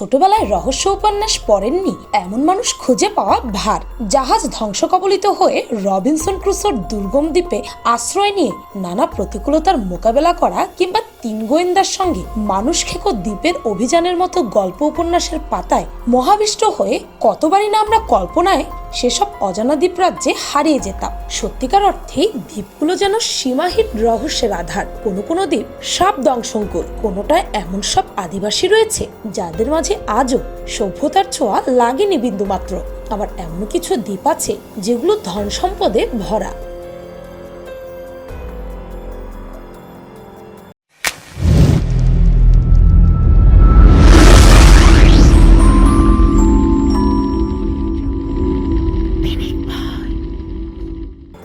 ছোটবেলায় রহস্য উপন্যাস পড়েননি এমন মানুষ খুঁজে পাওয়া ভার। জাহাজ ধ্বংস কবলিত হয়ে রবিনসন ক্রুসোর দুর্গম দ্বীপে আশ্রয় নিয়ে নানা প্রতিকূলতার মোকাবেলা করা কিংবা তিন গোয়েন্দার সঙ্গে মানুষ খেকো দ্বীপের অভিযানের মতো গল্প উপন্যাসের পাতায় মহাবিষ্ট হয়ে কতবারই না আমরা কল্পনায় সেসব অজানা দ্বীপরাজ্যে হারিয়ে যেতাম। সত্যিকার অর্থে দ্বীপগুলো যেন সীমাহীন রহস্যের আধার। কোনো কোনো দ্বীপ সাপ দংশঙ্কুর, কোনোটায় এমন সব আদিবাসী রয়েছে যাদের মাঝে আজও সভ্যতার ছোঁয়া লাগেনি বিন্দুমাত্র। আবার এমন কিছু দ্বীপ আছে যেগুলো ধন সম্পদে ভরা।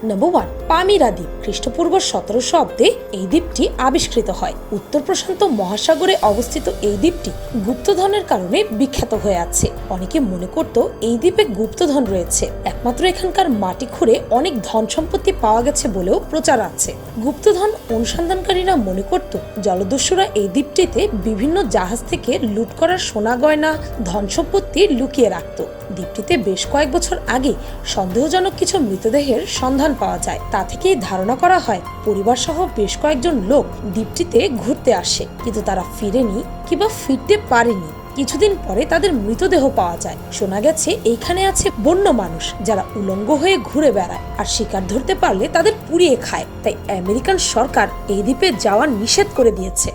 নম্বর 1, পামিরা দ্বীপ। খ্রিস্টপূর্ব 1700 অব্দে এই দ্বীপটি আবিষ্কৃত হয়। উত্তর প্রশান্ত মহাসাগরে অবস্থিত এই দ্বীপটি গুপ্তধনের কারণে বিখ্যাত হয়ে আছে। অনেকে মনে করত এই দ্বীপে গুপ্তধন রয়েছে, একমাত্র এখানকার মাটি খুঁড়ে অনেক ধন সম্পত্তি পাওয়া গেছে বলেও প্রচার আছে। গুপ্তধন অনুসন্ধানকারীরা মনে করত জলদস্যুরা এই দ্বীপটিতে বিভিন্ন জাহাজ থেকে লুট করা সোনা গয়না ধন সম্পত্তি লুকিয়ে রাখত। দ্বীপটিতে বেশ কয়েক বছর আগে সন্দেহজনক কিছু মৃতদেহের সন্ধান পাওয়া যায়। তা থেকেই ধারণা করা হয় পরিবার সহ বেশ কয়েকজন লোক দ্বীপটিতে ঘুরতে আসে, কিন্তু তারা ফিরেনি কিংবা ফিরতে পারেনি। কিছুদিন পরে তাদের মৃতদেহ পাওয়া যায়। শোনা গেছে এইখানে আছে বন্য মানুষ যারা উলঙ্গ হয়ে ঘুরে বেড়ায় আর শিকার ধরতে পারলে তাদের পুড়িয়ে খায়। তাই আমেরিকান সরকার এই দ্বীপে যাওয়া নিষেধ করে দিয়েছে।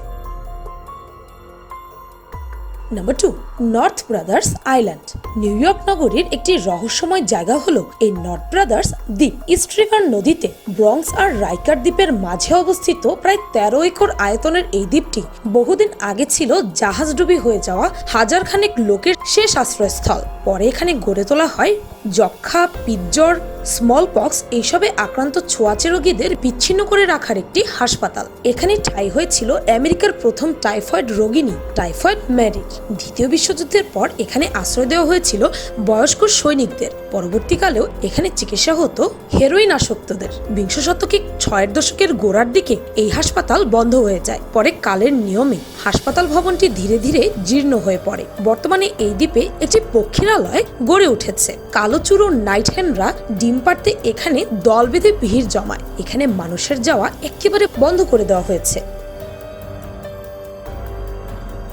নম্বর 2, north brothers island. New York নগরীর একটি রহস্যময় জায়গা হলো এই নর্থ ব্রাদার্স দ্বীপ। ইস্ট রিভার নদীতে ব্রঙ্কস আর রাইকার দ্বীপের মাঝে অবস্থিত প্রায় 13 একর আয়তনের এই দ্বীপটি বহুদিন আগে ছিল জাহাজডুবি হয়ে যাওয়া হাজার খানেক লোকের শেষ আশ্রয়স্থল। পরে এখানে গড়ে তোলা হয় যক্ষা, পিতজ্বর, স্মল পক্স এইসবে আক্রান্ত ছোঁয়াচে রোগীদের বিচ্ছিন্ন করে রাখার একটি হাসপাতাল। এখানে ঠাঁই হয়েছিল আমেরিকার প্রথম টাইফয়েড রোগিনী টাইফয়েড মেরি। দ্বিতীয় বিশ্বযুদ্ধের পর এখানে আশ্রয় দেওয়া হয়েছিল বয়স্ক সৈনিকদের। পরবর্তীকালেও এখানে চিকিৎসা হতো হেরোইন আসক্তদের। বিংশ শতকে 6 দশকের গোড়ার দিকে এই হাসপাতাল বন্ধ হয়ে যায়। পরে কালের নিয়মে হাসপাতাল ভবনটি ধীরে ধীরে জীর্ণ হয়ে পড়ে। বর্তমানে এই দ্বীপে একটি পক্ষীরালয় গড়ে উঠেছে। কালোচুরো নাইট হেনরা ডিম পাড়তে এখানে দল বেঁধে ভিড় জমায়। এখানে মানুষের যাওয়া একেবারে বন্ধ করে দেওয়া হয়েছে।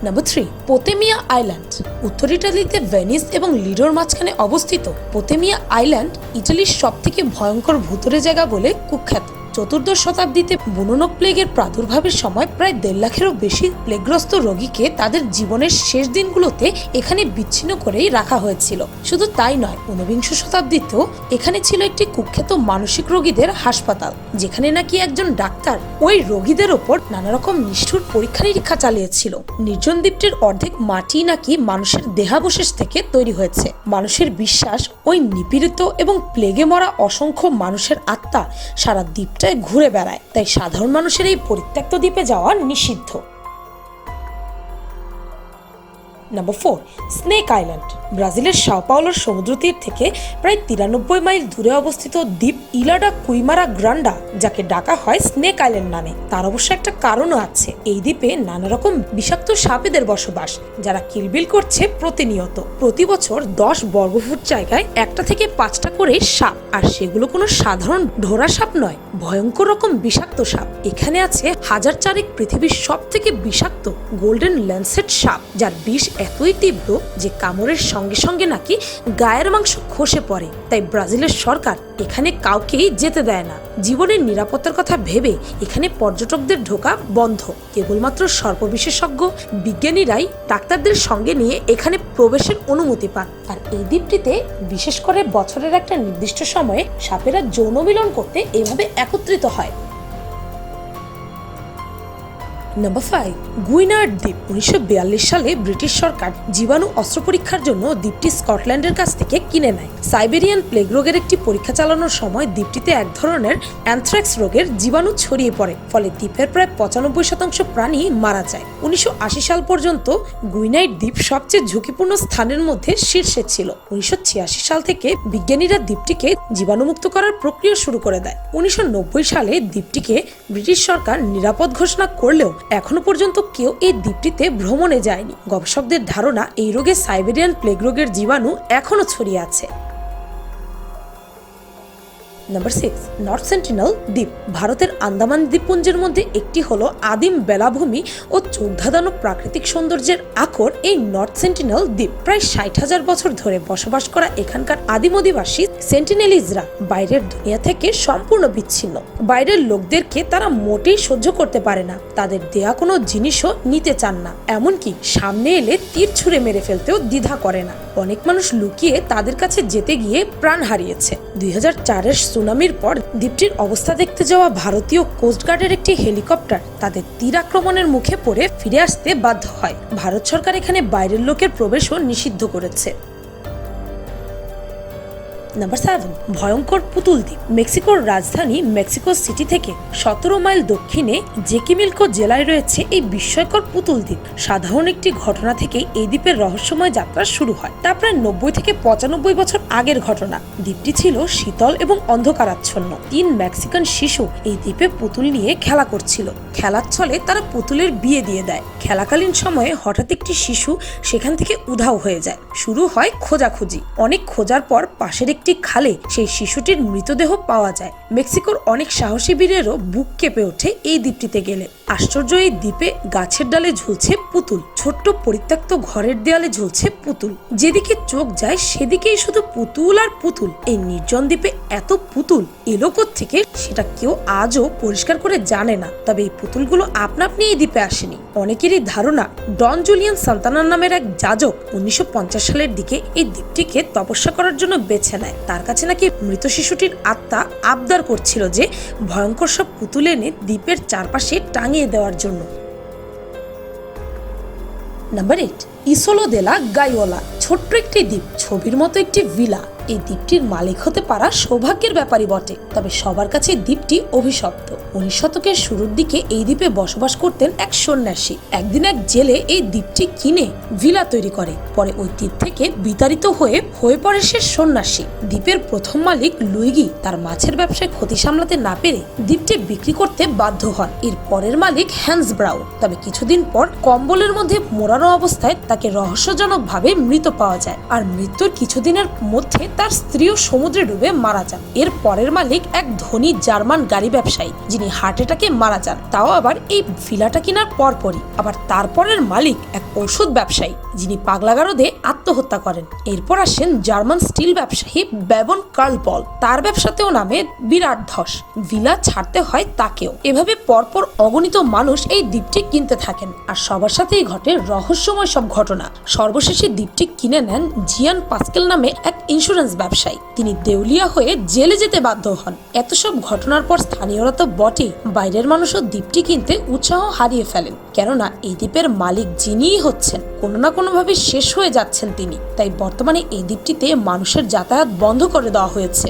নম্বর 3, পোতেমিয়া আইল্যান্ড। উত্তর ইটালিতে ভেনিস এবং লিডোর মাঝখানে অবস্থিত পোতেমিয়া আইল্যান্ড ইটালির সবথেকে ভয়ঙ্কর ভুতুড়ে জায়গা বলে কুখ্যাত। চতুর্দশ শতাব্দীতে বুনোনক প্লেগের প্রাদুর্ভাবের সময় প্রায় 1.5 লাখেরও বেশি প্লেগগ্রস্ত রোগীকে তাদের জীবনের শেষ দিনগুলোতে এখানে বিচ্ছিন্ন করেই রাখা হয়েছিল। শুধু তাই নয়, 19 শতাব্দীতেও এখানে ছিল একটি কুখ্যাত মানসিক রোগীদের হাসপাতাল, যেখানে নাকি একজন ডাক্তার ওই রোগীদের ওপর নানা রকম নিষ্ঠুর পরীক্ষা নিরীক্ষা চালিয়েছিল। নির্জন দ্বীপটির অর্ধেক মাটি নাকি মানুষের দেহাবশেষ থেকে তৈরি হয়েছে। মানুষের বিশ্বাস ওই নিপীড়িত এবং প্লেগে মরা অসংখ্য মানুষের আত্মা সারা দ্বীপ ঘুরে বেড়ায়। তাই সাধারণ মানুষের এই পরিত্যক্ত দ্বীপে যাওয়া নিষিদ্ধ। নম্বর 4, স্নেক আইল্যান্ড। ব্রাজিলের সাও পাওলোর সমুদ্র তীর থেকে প্রায় 93 মাইল দূরে অবস্থিত দ্বীপ ইলা ডা কুইমারা গ্রান্ডা, যাকে ডাকা হয় স্নেক আইল্যান্ড নামে, তার অবশ্য একটা কারণও আছে। এই দ্বীপে নানা রকম বিষাক্ত সাপেদের বসবাস, যারা কিলবিল করছে প্রতিনিয়ত। প্রতি বছর 10 বর্গফুট জায়গায় 1টা থেকে 5টা করে সাপ, আর সেগুলো কোনো সাধারণ ঢোরা সাপ নয়, ভয়ঙ্কর রকম বিষাক্ত সাপ। এখানে আছে 1004 পৃথিবীর সব থেকে বিষাক্ত গোল্ডেন ল্যান্সেট সাপ, যার বিষ এতই তীব্র যে কামড়ের সঙ্গে সঙ্গে নাকি গায়ের মাংস খসে পড়ে। তাই ব্রাজিলের সরকার এখানে কাউকেই যেতে দেয় না। জীবনের নিরাপত্তার কথা ভেবে এখানে পর্যটকদের ঢোকা বন্ধ। কেবলমাত্র সর্প বিশেষজ্ঞ বিজ্ঞানীরাই ডাক্তারদের সঙ্গে নিয়ে এখানে প্রবেশের অনুমতি পান। আর এই দ্বীপটিতে বিশেষ করে বছরের একটা নির্দিষ্ট সময়ে সাপেরা যৌন মিলন করতে এভাবে একত্রিত হয়। নম্বর 5, গুইনার্ড দ্বীপ। 1942 সালে ব্রিটিশ সরকার জীবাণু অস্ত্র পরীক্ষার জন্য দ্বীপটি স্কটল্যান্ডের কাছ থেকে কিনে নেয়। সাইবেরিয়ান প্লেগ রোগের একটি পরীক্ষা চালানোর সময় দ্বীপটিতে এক ধরনের অ্যানথ্রাক্স রোগের জীবাণু ছড়িয়ে পড়ে, ফলে দ্বীপের প্রায় 95% প্রাণী মারা যায়। 1980 সাল পর্যন্ত গুইনার্ড দ্বীপ সবচেয়ে ঝুঁকিপূর্ণ স্থানের মধ্যে শীর্ষে ছিল। 1986 সাল থেকে বিজ্ঞানীরা দ্বীপটিকে জীবাণুমুক্ত করার প্রক্রিয়া শুরু করে দেয়। 1990 সালে দ্বীপটিকে ব্রিটিশ সরকার নিরাপদ ঘোষণা করলেও এখনো পর্যন্ত কেউ এই দ্বীপটিতে ভ্রমণে যায়নি। গবেষকদের ধারণা এই রোগে সাইবেরিয়ান প্লেগ রোগের জীবাণু এখনো ছড়িয়ে আছে। নাম্বার 6, নর্থ সেন্টিনেল দ্বীপ। ভারতের আন্দামান দ্বীপপুঞ্জের মধ্যে একটি হলো আদিম বেলাভূমি ও চোখ ধাঁধানো প্রাকৃতিক সৌন্দর্যের আকর এই নর্থ সেন্টিনেল দ্বীপ। প্রায় 60,000 বছর ধরে বসবাস করা এখানকার আদিম অধিবাসী সেন্টিনেলিজরা বাইরের দুনিয়া থেকে সম্পূর্ণ বিচ্ছিন্ন। বাইরের লোকদেরকে তারা মোটেই সহ্য করতে পারে না, তাদের দেয়া কোনো জিনিসও নিতে চান না, এমনকি সামনে এলে তীর ছুঁড়ে মেরে ফেলতেও দ্বিধা করে না। অনেক মানুষ লুকিয়ে তাদের কাছে যেতে গিয়ে প্রাণ হারিয়েছে। 2004-এর সুনামির পর দ্বীপটির অবস্থা দেখতে যাওয়া ভারতীয় কোস্টগার্ডের একটি হেলিকপ্টার তাদের তীর আক্রমণের মুখে পড়ে ফিরে আসতে বাধ্য হয়। ভারত সরকার এখানে বাইরের লোকের প্রবেশও নিষিদ্ধ করেছে। নাম্বার 7, ভয়ঙ্কর পুতুল দ্বীপ। মেক্সিকোর রাজধানী মেক্সিকো সিটি থেকে 17 মাইল দক্ষিণে জেকিমিলকো জেলায় রয়েছে এই বিস্ময়কর পুতুল দ্বীপ। সাধারণ একটি ঘটনা থেকে এই দ্বীপের রহস্যময় যাত্রা শুরু হয়। তা প্রায় 90 থেকে 95 বছর আগের ঘটনা। দ্বীপটি ছিল শীতল এবং অন্ধকারাচ্ছন্ন। 3 মেক্সিকান শিশু এই দ্বীপে পুতুল নিয়ে খেলা করছিল। খেলার ছলে তারা পুতুলের বিয়ে দিয়ে দেয়। খেলাকালীন সময়ে হঠাৎ একটি শিশু সেখান থেকে উধাও হয়ে যায়। শুরু হয় খোঁজাখুঁজি। অনেক খোঁজার পর পাশের একটি খালে সেই শিশুটির মৃতদেহ পাওয়া যায়। মেক্সিকোর অনেক সাহসী বীরেরও বুক কেঁপে ওঠে এই দ্বীপটিতে গেলে। আশ্চর্য, এই দ্বীপে গাছের ডালে ঝুলছে পুতুল, ছোট্ট পরিত্যক্ত ঘরের দেয়ালে ঝুলছে পুতুল। যেদিকে চোখ যায় সেদিকেই শুধু পুতুল আর পুতুল। এই নির্জন দ্বীপে এত পুতুল এলো থেকে সেটা কেউ আজও পরিষ্কার করে জানে না। তবে এই পুতুলগুলো আপনা আপনি এই দ্বীপে আসেনি। অনেকেরই ধারণা ডন জুলিয়ান সান্তানার নামের এক যাজক 1950 সালের দিকে এই দ্বীপটিকে তপস্যা করার জন্য বেছে নেয়। তার কাছে নাকি মৃত শিশুটির আত্মা আবদার করছিল যে ভয়ঙ্কর সব পুতুল এনে দ্বীপের চারপাশে টাঙিয়ে দেওয়ার জন্য। নাম্বার 8, ইসোলো দে লা গাইওলা। ছোট্ট একটি দ্বীপ, ছবির মতো একটি ভিলা। এই দ্বীপটির মালিক হতে পারা সৌভাগ্যের ব্যাপারই বটে, তবে সবার কাছে দ্বীপটি অভিশপ্ত। 19 শতকের শুরুর দিকে এই দ্বীপে বসবাস করতেন এক সন্ন্যাসী। একদিন এক জেলে এই দ্বীপটি কিনে ভিলা তৈরি করে। পরে ওই দ্বীপ থেকে বিতাড়িত হয়ে পড়ে সে সন্ন্যাসী। দ্বীপের প্রথম মালিক লুইগি তার মাছের ব্যবসায় ক্ষতি সামলাতে না পেরে দ্বীপটি বিক্রি করতে বাধ্য হন। এর পরের মালিক হ্যান্স ব্রাউ। তবে কিছুদিন পর কম্বলের মধ্যে মোড়ানো অবস্থায় তাকে রহস্যজনকভাবে মৃত পাওয়া যায়। আর মৃত্যুর কিছুদিনের মধ্যে তার স্ত্রীও সমুদ্রে ডুবে মারা যান। এর পরের মালিক এক ধনী জার্মান গাড়ি ব্যবসায়ী, যিনি হার্ট অ্যাটাকে মারা যান, তাও আবার এই ভিলাটা কেনার পরপরই। আবার তারপরের মালিক এক ওষুধ ব্যবসায়ী, যিনি পাগলাগারদে আত্মহত্যা করেন। এরপর আসেন জার্মান স্টিল ব্যবসায়ী বেবন কার্ল পল। তার ব্যবসাতেও নামে বিরাট ধস। ভিলা ছাড়তে হয় তাকেও। এভাবে পরপর অগণিত মানুষ এই দ্বীপটি কিনতে থাকেন। আর সবার সাথেই ঘটে রহস্যময় সব ঘটনা। সর্বশেষে দ্বীপটি কিনে নেন জিয়ান পাস্কেল নামে এক ইন্স্যুরেন্স ব্যবসায়ী। তিনি দেউলিয়া হয়ে জেলে যেতে বাধ্য হন। এত সব ঘটনার পর স্থানীয়রা তো বটেই, বাইরের মানুষও দ্বীপটি কিনতে উৎসাহ হারিয়ে ফেলেন। কেননা এই দ্বীপের মালিক যিনিই হচ্ছেন, কোনো না কোনোভাবে শেষ হয়ে যাচ্ছেন তিনি। তাই বর্তমানে এই দ্বীপটিতে মানুষের যাতায়াত বন্ধ করে দেওয়া হয়েছে।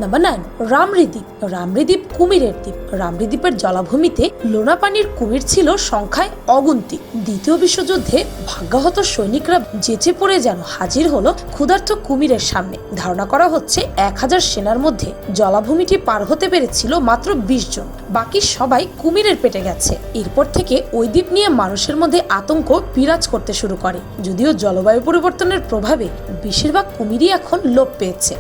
নাম্বার 9, রামরি দ্বীপ। রামরি দ্বীপ কুমিরের দ্বীপ। রামরি দ্বীপের জলাভূমিতে লোনা পানির কুমির ছিল সংখ্যায় অগুন্তি। দ্বিতীয় বিশ্বযুদ্ধে ভাগ্যাহত সৈনিকরা যেচে পড়ে যেন হাজির হলো ক্ষুধার্ত কুমিরের সামনে। ধারণা করা হচ্ছে 1000 সেনার মধ্যে জলাভূমিটি পার হতে পেরেছিল মাত্র 20 জন। বাকি সবাই কুমিরের পেটে গেছে। এরপর থেকে ওই দ্বীপ নিয়ে মানুষের মধ্যে আতঙ্ক বিরাজ করতে শুরু করে। যদিও জলবায়ু পরিবর্তনের প্রভাবে বেশিরভাগ কুমিরই এখন লোপ পেয়েছে।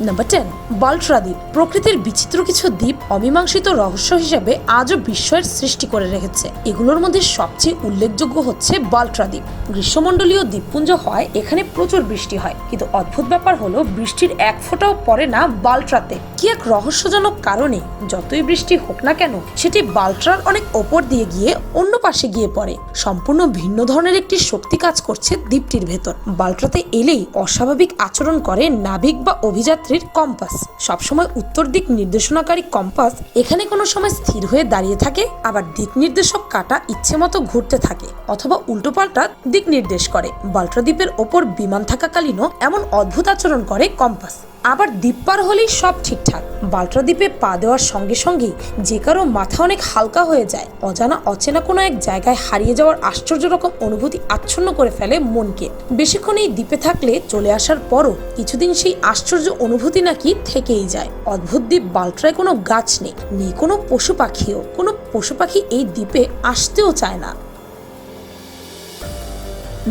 নাম্বার 10, বাল্ট্রা দ্বীপ। প্রকৃতির বিচিত্র কিছু দ্বীপ অমীমাংসিত রহস্য হিসেবে আজও বিস্ময়ের সৃষ্টি করে রেখেছে। এগুলোর মধ্যে সবচেয়ে উল্লেখযোগ্য হচ্ছে বাল্ট্রা দ্বীপ। গ্রীষ্মমণ্ডলীয় দ্বীপপুঞ্জ হয়, এখানে প্রচুর বৃষ্টি হয়, কিন্তু অদ্ভুত ব্যাপার হলো বৃষ্টির এক ফোঁটাও পড়ে না বাল্ট্রাতে। কি এক রহস্যজনক কারণে যতই বৃষ্টি হোক না কেন, সেটি বাল্ট্রার অনেক ওপর দিয়ে গিয়ে অন্য পাশে গিয়ে পড়ে। সম্পূর্ণ ভিন্ন ধরনের একটি শক্তি কাজ করছে দ্বীপটির ভেতর। বাল্ট্রাতে এলেই অস্বাভাবিক আচরণ করে নাবিক বা অভিযাত্রী কম্পাস। সবসময় উত্তর দিক নির্দেশনাকারী কম্পাস এখানে কোনো সময় স্থির হয়ে দাঁড়িয়ে থাকে, আবার দিক নির্দেশক কাঁটা ইচ্ছে মতো ঘুরতে থাকে অথবা উল্টোপাল্টা দিক নির্দেশ করে। বাল্ট্রা দ্বীপের ওপর বিমান থাকাকালীনও এমন অদ্ভুত আচরণ করে কম্পাস। আবার দ্বীপ পার হলেই সব ঠিকঠাক। বাল্ট্রা দ্বীপে পা দেওয়ার সঙ্গে সঙ্গেই যে কারো মাথা অনেক হালকা হয়ে যায়। অজানা অচেনা কোনো এক জায়গায় হারিয়ে যাওয়ার আশ্চর্য রকম অনুভূতি আচ্ছন্ন করে ফেলে মনকে। বেশিক্ষণ এই দ্বীপে থাকলে চলে আসার পরও কিছুদিন সেই আশ্চর্য অনুভূতি নাকি থেকেই যায়। অদ্ভুত দ্বীপ বাল্ট্রায় কোনো গাছ নেই, নেই কোনো পশু পাখিও। কোনো পশু পাখি এই দ্বীপে আসতেও চায় না।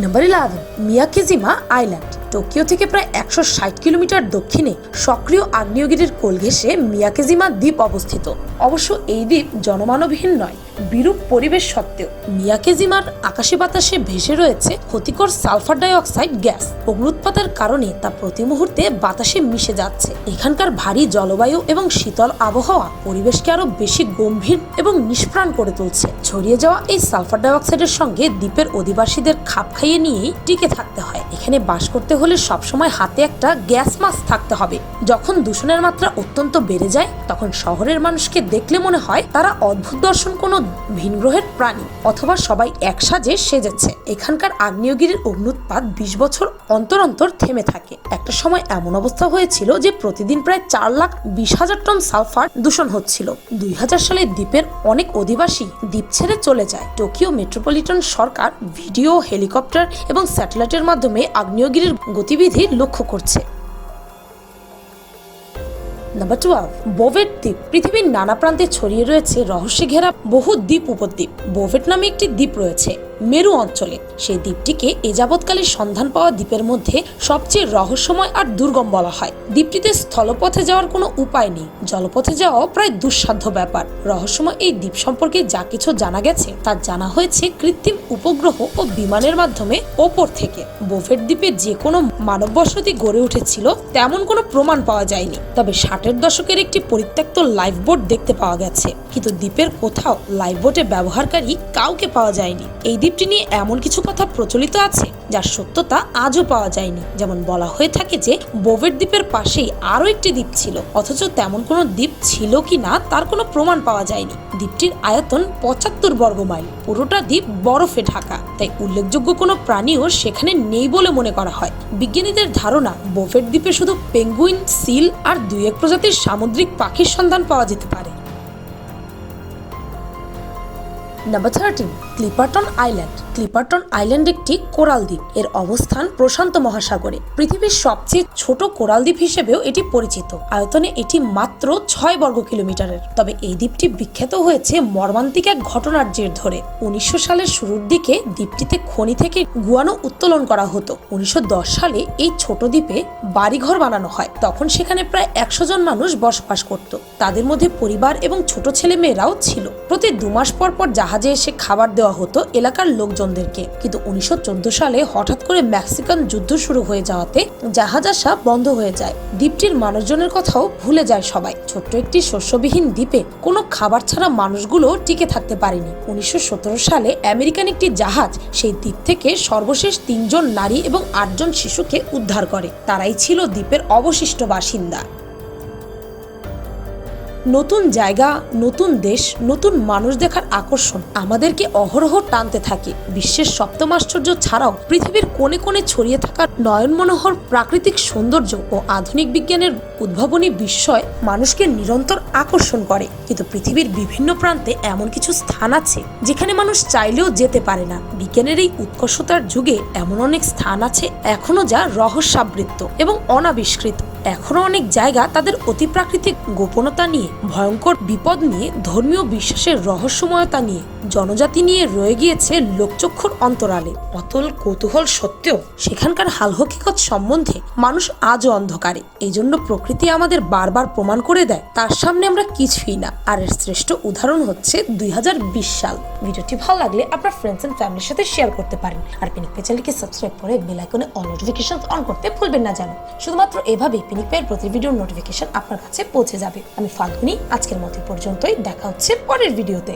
Number 11, মিয়াকেজিমা island. টোকিও থেকে প্রায় 160 কিলোমিটার দক্ষিণে সক্রিয় আগ্নেয়গিরির কোল ঘেঁষে মিয়াকেজিমা দ্বীপ অবস্থিত। অবশ্য এই দ্বীপ জনমানবহীন নয়। বিরূপ পরিবেশ সত্ত্বেও মিয়াকেজিমার আকাশে বাতাসে ভেসে রয়েছে ক্ষতিকর সালফার ডাই অক্সাইড গ্যাস। অগ্নুৎপাতের কারণে তা প্রতি মুহূর্তে বাতাসে মিশে যাচ্ছে। এখানকার ভারী জলবায়ু এবং শীতল আবহাওয়া পরিবেশকে আরো বেশি গম্ভীর এবং নিষ্প্রাণ করে তুলছে। ছড়িয়ে যাওয়া এই সালফার ডাই অক্সাইডের সঙ্গে দ্বীপের অধিবাসীদের খাপ খাইয়ে নিয়েই টিকে থাকতে হয়। এখানে বাস করতে হলে সবসময় হাতে একটা গ্যাস মাস্ক থাকতে হবে। যখন দূষণের মাত্রা অত্যন্ত বেড়ে যায় তখন শহরের মানুষকে দেখলে মনে হয় তারা অদ্ভুত দর্শন কোনো ভিনগ্রহের প্রাণী, অথবা সবাই এক সাজে সেজেছে। এখানকার আগ্নেয়গিরির অগ্নুৎপাত 20 বছর অন্তর অন্তর থেমে থাকে। একটা সময় এমন অবস্থা হয়েছিল যে প্রতিদিন প্রায় 4,20,000 টন সালফার দূষণ হচ্ছিল। 2000 সালে দ্বীপের অনেক অধিবাসী দ্বীপ ছেড়ে চলে যায়। টোকিও মেট্রোপলিটন সরকার ভিডিও, হেলিকপ্টার এবং স্যাটেলাইটের মাধ্যমে আগ্নেয়গিরির গতিবিধি লক্ষ্য করছে। নাম্বার 12, বোভেট দ্বীপ। পৃথিবীর নানা প্রান্তে ছড়িয়ে রয়েছে রহস্যে ঘেরা বহু দ্বীপ উপদ্বীপ। বোভেট নামে একটি দ্বীপ রয়েছে মেরু অঞ্চলে। সেই দ্বীপটিকে এ যাবৎকালে সন্ধান পাওয়া দ্বীপের মধ্যে সবচেয়ে রহস্যময় আর দুর্গম বলা হয়। দ্বীপটিতে স্থলপথে যাওয়ার কোনো উপায় নেই, জলপথে যাওয়াও প্রায় দুঃসাধ্য ব্যাপার। রহস্যময় এই দ্বীপ সম্পর্কে যা কিছু জানা গেছে তা জানা হয়েছে কৃত্রিম উপগ্রহ ও বিমানের মাধ্যমে ওপর থেকে। বোভেট দ্বীপে যে কোনো মানব বসতি গড়ে উঠেছিল তেমন কোনো প্রমাণ পাওয়া যায়নি। তবে 60-এর দশকের একটি পরিত্যক্ত লাইফবোট দেখতে পাওয়া গেছে, কিন্তু দ্বীপের কোথাও লাইফবোটে ব্যবহারকারী কাউকে পাওয়া যায়নি। এই দ্বীপটি নিয়ে এমন কিছু কথা প্রচলিত আছে যার সত্যতা আজও পাওয়া যায়নি। যেমন বলা হয়ে থাকে যে বোভেট দ্বীপের পাশেই আরো একটি দ্বীপ ছিল, অথচ তেমন কোনো দ্বীপ ছিল কিনা তার কোনো প্রমাণ পাওয়া যায়নি। দ্বীপটির আয়তন 75 বর্গমাইল। পুরোটা দ্বীপ বরফে ঢাকা, তাই উল্লেখযোগ্য কোনো প্রাণীও সেখানে নেই বলে মনে করা হয়। বিজ্ঞানীদের ধারণা বোভেট দ্বীপে শুধু পেঙ্গুইন, সিল আর 2-1 প্রজাতির সামুদ্রিক পাখির সন্ধান পাওয়া যেতে পারে। Number 13, Clipperton island. Clipperton island একটি কোরাল দ্বীপ। এর অবস্থান প্রশান্ত মহাসাগরে। পৃথিবীর সবচেয়ে ছোট কোরাল দ্বীপ হিসেবেও এটি পরিচিত। আয়তনে এটি মাত্র 6 বর্গ কিলোমিটারের। তবে এই দ্বীপটি বিখ্যাত হয়েছে মর্মান্তিক এক ঘটনার জের ধরে। 1900 সালের শুরুর দিকে দ্বীপটিতে খনি থেকে গুয়ানো উত্তোলন করা হতো। 1910 সালে এই ছোট দ্বীপে বাড়িঘর বানানো হয়। তখন সেখানে প্রায় 100 জন মানুষ বসবাস করত। তাদের মধ্যে পরিবার এবং ছোট ছেলে মেয়েরাও ছিল। প্রতি 2 মাস পর পর জাহাজে এসে খাবার দেওয়া হতো এলাকার লোকজনদেরকে। কিন্তু 1914 সালে হঠাৎ করে মেক্সিকান যুদ্ধ শুরু হয়ে যাওয়াতে জাহাজ আসা বন্ধ হয়ে যায়। দ্বীপটির মানুষজনের কথাও ভুলে যায় সবাই। ছোট্ট একটি শস্যবিহীন দ্বীপে কোনো খাবার ছাড়া মানুষগুলো টিকে থাকতে পারেনি। 1917 সালে আমেরিকান একটি জাহাজ সেই দ্বীপ থেকে সর্বশেষ 3 জন নারী এবং 8 জন শিশুকে উদ্ধার করে। তারাই ছিল দ্বীপের অবশিষ্ট বাসিন্দা। নতুন জায়গা, নতুন দেশ, নতুন মানুষ দেখার আকর্ষণ আমাদেরকে অহরহ টানতে থাকে। বিশ্বের সপ্তম আশ্চর্য ছাড়াও পৃথিবীর কোণে কোণে ছড়িয়ে থাকা নয়ন মনোহর প্রাকৃতিক সৌন্দর্য ও আধুনিক বিজ্ঞানের উদ্ভাবনী বিস্ময় মানুষকে নিরন্তর আকর্ষণ করে। কিন্তু পৃথিবীর বিভিন্ন প্রান্তে এমন কিছু স্থান আছে যেখানে মানুষ চাইলেও যেতে পারে না। বিজ্ঞানের এই উৎকর্ষতার যুগে এমন অনেক স্থান আছে এখনো যা রহস্যাবৃত এবং অনাবিষ্কৃত। এখনো অনেক জায়গা তাদের অতিপ্রাকৃতিক গোপনতা নিয়ে, ভয়ঙ্কর বিপদ নিয়ে, ধর্মীয় বিশ্বাসের রহস্যময়তা নিয়ে, জনজাতি নিয়ে রয়ে গিয়েছে লোকচক্ষুর অন্তরালে। অতল কৌতূহল সত্ত্বেও সেখানকার হাল হকিকত সম্বন্ধে মানুষ আজও অন্ধকারে। এই জন্য প্রকৃতি আমাদের বারবার প্রমাণ করে দেয় তার সামনে আমরা কিছুই না। আর এর শ্রেষ্ঠ উদাহরণ হচ্ছে 2020 সাল। ভিডিওটি ভালো লাগলে আপনার ফ্রেন্ডস এন্ড ফ্যামিলির সাথে শেয়ার করতে পারেন। আর পিনিক পে চ্যানেলকে সাবস্ক্রাইব করে বেল আইকনে অল নোটিফিকেশন অন করতে ভুলবেন না যেন। শুধুমাত্র এভাবেই পিনিক পেয়ের প্রতি ভিডিওর নোটিফিকেশন আপনার কাছে পৌঁছে যাবে। আমি ফাল্গুনি, আজকের মতো পর্যন্তই। দেখা হচ্ছে পরের ভিডিওতে।